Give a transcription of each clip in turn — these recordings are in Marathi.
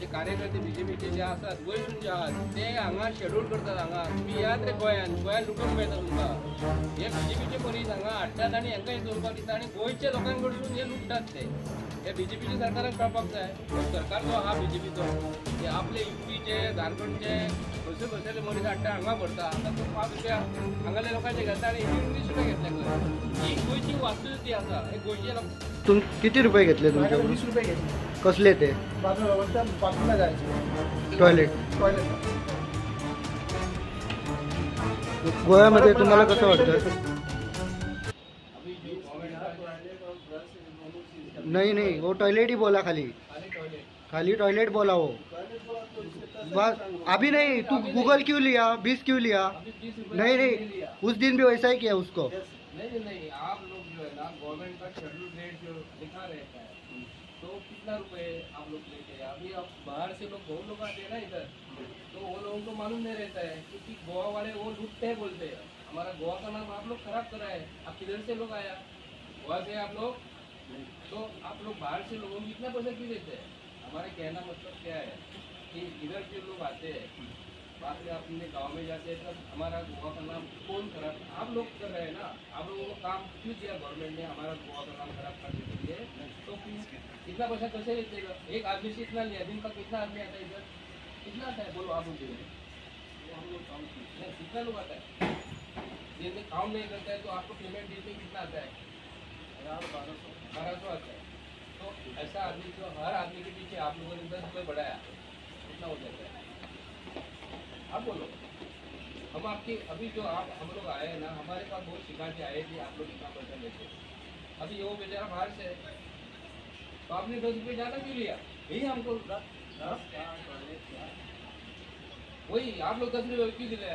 जे कार्यकर्ते बीजेपीचे जे असतात वयसून जे आहात ते हांगा शेड्यूल करतात. हांगा तुम्ही यात रे गोंयान लुटूंक मेळटा तुमकां. हे बीजेपीचे मनीस हांगा हाडटात आनी हांकां चलोवपाक दिता आनी गोंयच्या लोकां कडसून हे लुटतात ते. हे बीजेपीच्या सरकाराक कळपाक जाय. सरकार जो आहा बीजेपीचो ते आपले यूपीचे झारखंडचे खंयसर मनीस हाडटा हांगा भरता. आतां तो 5 रुपया हांगाल्या लोकांचे घेता आनी 20 रुपया घेतले खंय. ही गोंयची वास्तुस्थिती आसा. हे गोंयचे लोक किती रुपये घेतले तुमच्या? 20 रुपये घेतले. कसले ते? बाथरूमला जायचे. टॉयलेट. गोव्यामध्ये तुम्हाला कसं वाटतं? नहीं वो टॉयलेट ही बोला, खाली टॉयलेट बोला वो. बस अभी नहीं, तू गूगल क्यों लिया? 20 क्यों लिया? नहीं उस दिन भी वैसा ही किया उसको. नहीं आप लोग जो है ना गवर्नमेंट का शेड्यूल रेट जो लिखा रहता है तो कितना रुपए आप लोग लेते हैं. अभी अब बाहर से लोग बहुत लोग आते हैं ना इधर, तो वो लोगों को मालूम नहीं रहता है क्योंकि गोवा वाले वो लूटते हैं बोलते हैं. हमारा गोवा का नाम आप लोग खराब करा है. आप किधर से लोग आया? गोवा से आप लोग, तो आप लोग बाहर से लोगों को कितना पैसा क्यों देते हैं? हमारे कहना मतलब क्या है कि इधर जो लोग आते हैं बाद में अपने गांव में जाते हैं तब हमारा गोवा का नाम कौन खराब? आप लोग कर रहे हैं ना. आप लोगों को काम क्यों दिया गवर्नमेंट ने हमारा गोवा का नाम खराब करने के लिए? तो इतना पैसा कैसे लेते हैं? एक आदमी से इतना लिया, दिन का कितना आदमी आता है इधर? कितना आता है बोलो आप मुझे. हम लोग काम कितना लोग आता है? यदि काम नहीं करता है तो आपको पेमेंट देते कितना आता है? 1200 आता है. तो ऐसा आदमी जो हर आदमी के पीछे आप लोगों ने 10 रुपये बढ़ाया, कितना हो जाता है? आप बोलो. हम आपकी अभी जो आप हम लोग आए हैं ना, हमारे पास बहुत शिकायतें आई थी आप लोग कितना पैसा लेते. अभी वो बेचारा बाहर से है तो आपने 10 रुपये ज़्यादा क्यों लिया? यही हमको वही आप लोग 10 रुपये क्यों दिले?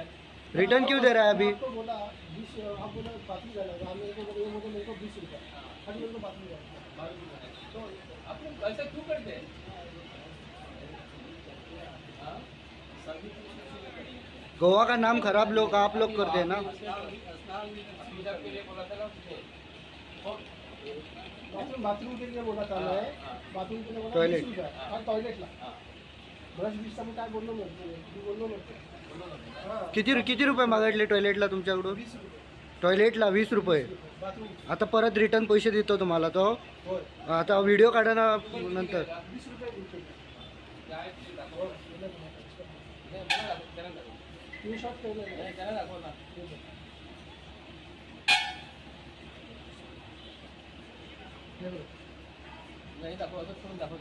रिटर्न क्यों दे रहा है अभी? आपको बोला 20, आप बोला बाथरूम जाएगा. मेरे को 20 रुपये खाली मेरे को बाथरूम जाएगा. तो आप लोग ऐसा क्यों करते हैं? गोवा का नाम खराब लोग आप लोग करते हैं ना. बाथरूम के लिए बोला था मैं. बाथरूम के लिए बोला टॉयलेट. 20 रुपये. हाँ टॉयलेटला ब्रश बिशचा मी काय बोललो नव्हतो. किती रुपये मागितले टॉयलेटला तुमच्याकडून? 20 रुपये. टॉयलेटला 20 रुपये. बाथरूम. आता परत रिटर्न पैसे देतो तुम्हाला तो. आता व्हिडिओ काढा ना नंतर. 20 रुपये देतो. स्क्रीनशॉट ठेवलं नहीं दाखव असं करून दाखव.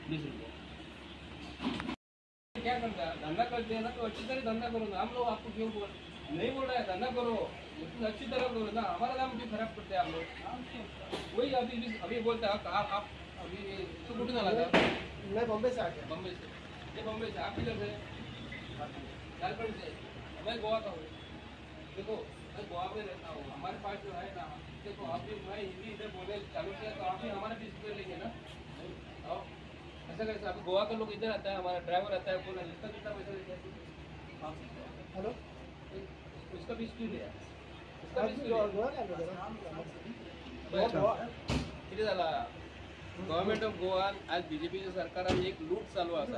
20 रुपये क्या करता है? धंधा करते हैं ना तो अच्छी तरह धंधा करो ना. हम लोग आपको क्यों नहीं बोल रहे हैं धंधा करो, लेकिन अच्छी तरह करो ना. हमारा नाम क्यों खराब करते हैं आप लोग? वही अभी बोलते हैं आप अभी तो कुठून आला था? मैं बॉम्बे से आ गया. बम्बे से. ये बम्बे से आप किधर से? झारखंड से. मैं गोवा का हूँ. देखो मैं गोवा में रहता हूँ. हमारे पास जो है ना, देखो अभी मैं हिंदी इधर बोलने चालू किया तो आप भी हमारा 20 रुपये लेंगे ना. ऐसा कैसे? अभी गोवा का लोग इधर आता है, हमारा ड्राइवर आता है, बोला इसका कितना पैसा देते हैं? हॅलो. इसका 20 क्यों लिया? इसका 20 किती झाला? गव्हर्नमेंट ऑफ गोवा आज बीजेपीच्या सरकारान एक लूट चालू आसा.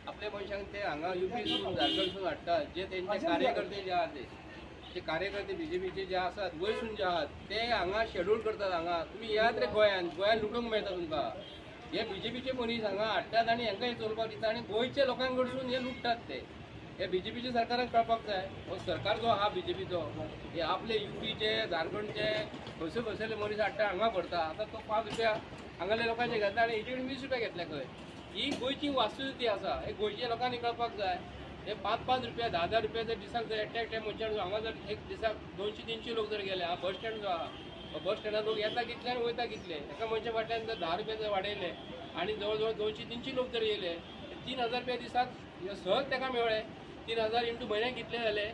आपल्या मनशांक ते हांगा यूपीसून झारखंडसून हाडटात. जे तेंचे कार्यकर्ते जे आहात ते कार्यकर्ते बीजेपीचे जे आसात वयसून जे आहात ते हांगा शेड्यूल करतात. हांगा तुम्ही यात रे गोंयान लुटूंक मेळटा तुमकां. हे बीजेपीचे मनीस हांगा हाडटात आनी हांकां चलोवपाक दिता आनी गोंयच्या लोकां कडसून हे लुटतात ते. हे बीजेपीच्या सरकाराक कळपाक जाय. हो सरकार जो आहा बीजेपीचो हे आपले यूपीचे झारखंडचे खंयसर मनीस हाडटा हांगा भरता. आतां तो 5 रुपया हांगाल्या लोकांचे घेता आनी हेजे 20 रुपया घेतले खंय. ही गोंयची वास्तुस्थिती आसा. हे गोंयच्या लोकांनी कळपाक जाय. हे 5-5 रुपया 10-10 रुपया जर दिसाक जर एकट्या मनशाक हांगा जर एक दिसाक 200-300 लोक जर गेले. हा बस स्टँड जो आहा बस स्टँडार लोक येता कितले आनी वयता कितले. एका मनशा फाटल्यान जर 10 रुपया जर वाडयले आनी जवळ 200-300 लोक जर येयले 3000 रुपया दिसाक सहज ताका मेळ्ळे. 3000 इंटू म्हयन्याक कितले जाले?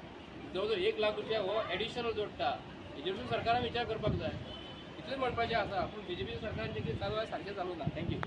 जवळ 1 लाख रुपया हो एडिशनल जोडटा. हेजेर सरकारान विचार करपाक जाय. इतलेच म्हणपाचें आसा. पूण बीजेपी सरकारान जे कितें चालू आसा सारकें चालू ना. थँक्यू.